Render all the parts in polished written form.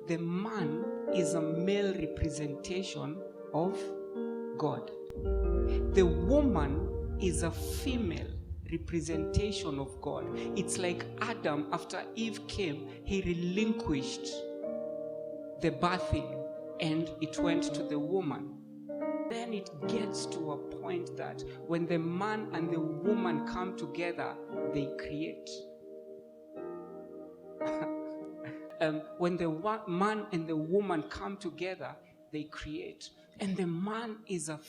the man is a male representation of God. The woman is a female representation of God. It's like Adam, after Eve came, he relinquished the birthing and it went to the woman. Then it gets to a point that when the man and the woman come together, they create. When the man and the woman come together, they create. And the man is a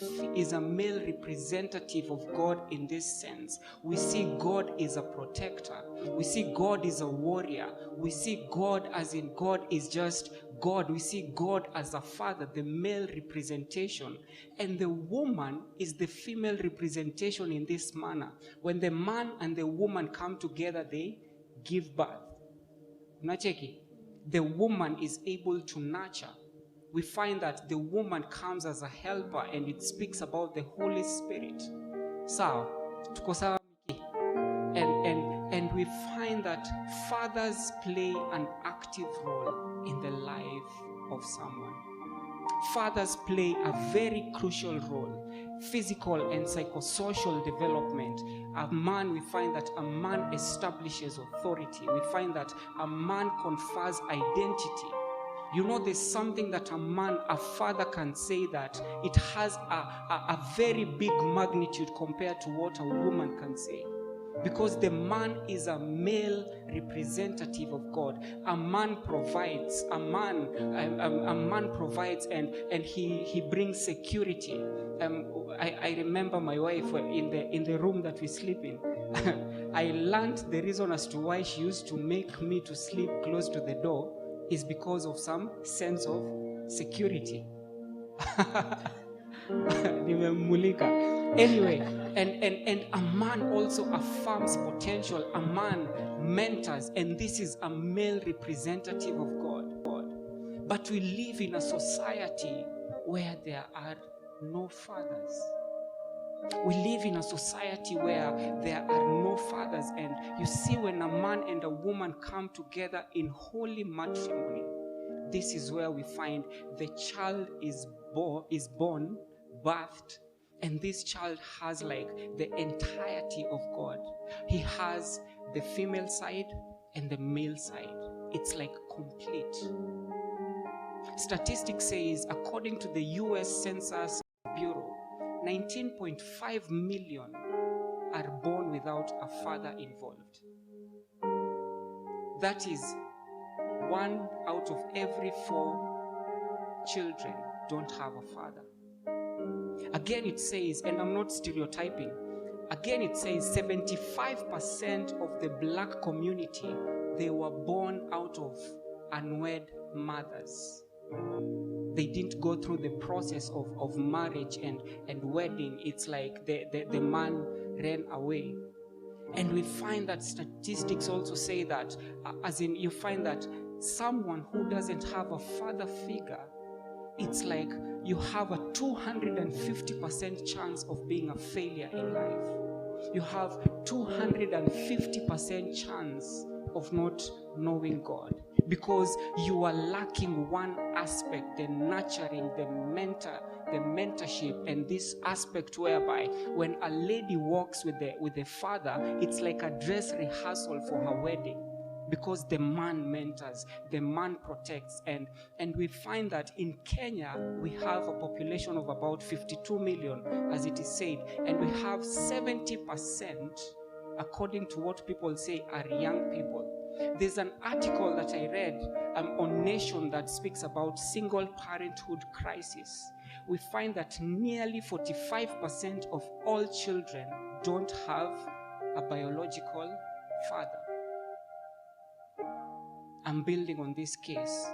male representative of God in this sense. We see God is a protector. We see God is a warrior. We see God as in God is just God. We see God as a father, the male representation. And the woman is the female representation in this manner. When the man and the woman come together, they give birth. Nacheki. The woman is able to nurture. We find that the woman comes as a helper and it speaks about the Holy Spirit. So, and we find that fathers play an active role in the life of someone. Fathers play a very crucial role. Physical and psychosocial development. A man, we find that a man establishes authority. We find that a man confers identity. You know, there's something that a father can say that it has a very big magnitude compared to what a woman can say. Because the man is a male representative of God. A man provides. A man provides, and he brings security. I remember my wife in the room that we sleep in. I learned the reason as to why she used to make me to sleep close to the door is because of some sense of security. Anyway, and a man also affirms potential. A man mentors, and this is a male representative of God. But we live in a society where there are no fathers. We live in a society where there are no fathers, and you see, when a man and a woman come together in holy matrimony, this is where we find the child is born, birthed, and this child has like the entirety of God. He has the female side and the male side. It's like complete. Statistics says, according to the US Census Bureau, 19.5 million are born without a father involved. That is 1 out of every 4 children don't have a father. Again, it says, and I'm not stereotyping, again it says 75% of the black community, they were born out of unwed mothers. They didn't go through the process of marriage and wedding. It's like the man ran away. And we find that statistics also say that, as in you find that someone who doesn't have a father figure, it's like you have a 250% chance of being a failure in life. You have 250% chance of not knowing God, because you are lacking one aspect, the nurturing, the mentorship, and this aspect whereby when a lady walks with the father, it's like a dress rehearsal for her wedding, because the man mentors, the man protects. And we find that in Kenya, we have a population of about 52 million, as it is said, and we have 70%, according to what people say, are young people. There's an article that I read on Nation that speaks about single parenthood crisis. We find that nearly 45% of all children don't have a biological father. I'm building on this case.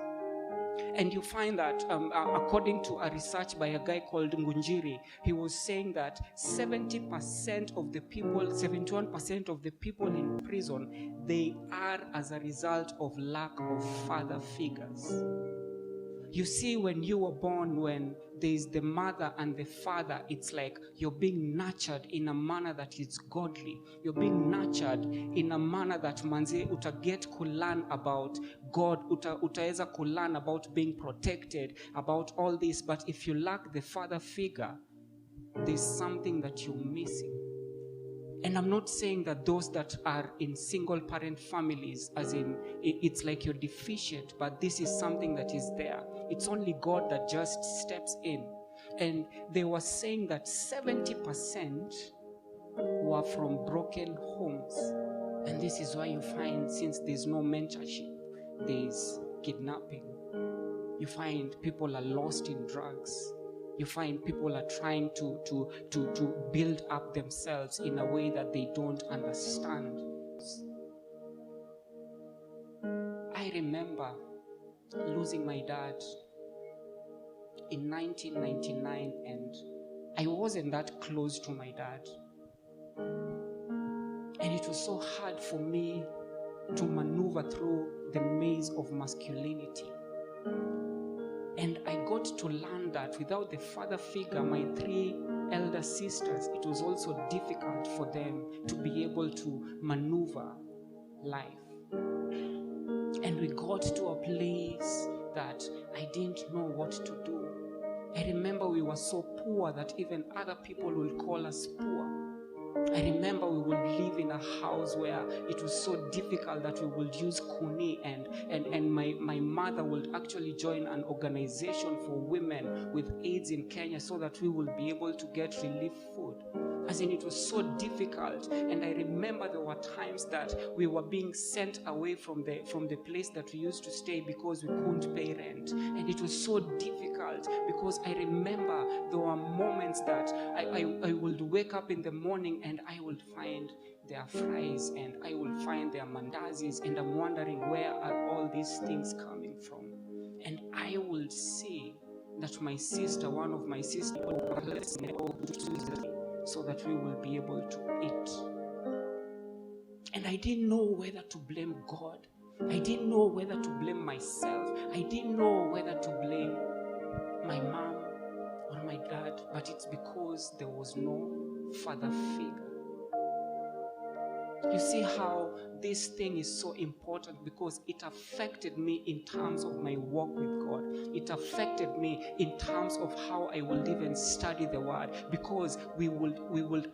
And you find that according to a research by a guy called Ngunjiri, he was saying that 70% of the people, 71% of the people in prison, they are as a result of lack of father figures. You see, when you were born, when there's the mother and the father, it's like you're being nurtured in a manner that is godly. You're being nurtured in a manner that manze utaget kulearn about God, utaweza kulearn about being protected, about all this. But if you lack the father figure, there's something that you're missing. And I'm not saying that those that are in single parent families, as in it's like you're deficient, but this is something that is there. It's only God that just steps in. And they were saying that 70% were from broken homes. And this is why you find, since there's no mentorship, there's kidnapping. You find people are lost in drugs. You find people are trying to build up themselves in a way that they don't understand. I remember losing my dad in 1999, and I wasn't that close to my dad. And it was so hard for me to maneuver through the maze of masculinity. And I got to learn that without the father figure, my 3 elder sisters, it was also difficult for them to be able to maneuver life. And we got to a place that I didn't know what to do. I remember we were so poor that even other people would call us poor. I remember we would live in a house where it was so difficult that we would use kuni, and my mother would actually join an organization for women with AIDS in Kenya so that we would be able to get relief food. As in, it was so difficult. And I remember there were times that we were being sent away from the place that we used to stay because we couldn't pay rent. And it was so difficult because I remember there were moments that I would wake up in the morning and I would find their fries and I would find their mandazis, and I'm wondering, where are all these things coming from? And I would see that my sister, one of my sisters, so that we will be able to eat. And I didn't know whether to blame God. I didn't know whether to blame myself. I didn't know whether to blame my mom or my dad, but it's because there was no father figure. You see how this thing is so important, because it affected me in terms of my walk with God. It affected me in terms of how I will even study the word, because we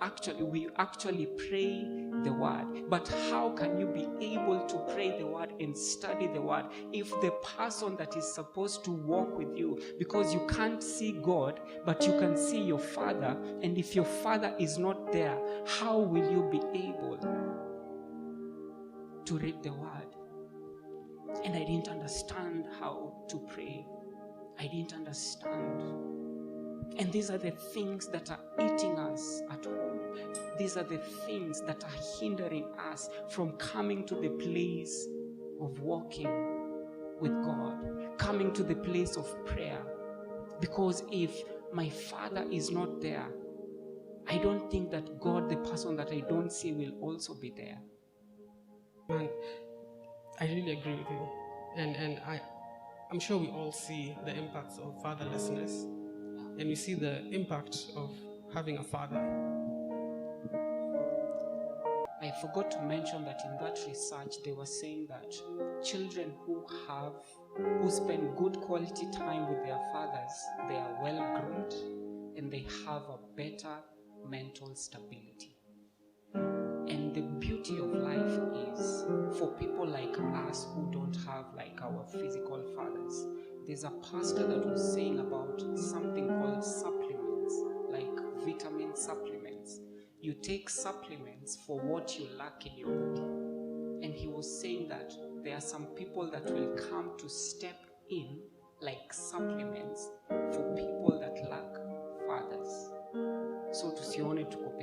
actually pray the word. But how can you be able to pray the word and study the word if the person that is supposed to walk with you, because you can't see God, but you can see your father, and if your father is not there, how will you be able to read the word? And I didn't understand how to pray. I didn't understand. And these are the things that are eating us at home. These are the things that are hindering us from coming to the place of walking with God, coming to the place of prayer. Because if my father is not there, I don't think that God, the person that I don't see, will also be there. Man, I really agree with you. And I'm sure we all see the impacts of fatherlessness. And we see the impact of having a father. I forgot to mention that in that research, they were saying that children who spend good quality time with their fathers, they are well groomed and they have a better mental stability. And the beauty of life is, for people like us who don't have like our physical fathers, there's a pastor that was saying about something called supplements, like vitamin supplements. You take supplements for what you lack in your body. And he was saying that there are some people that will come to step in like supplements for people that lack fathers. So tusione tuko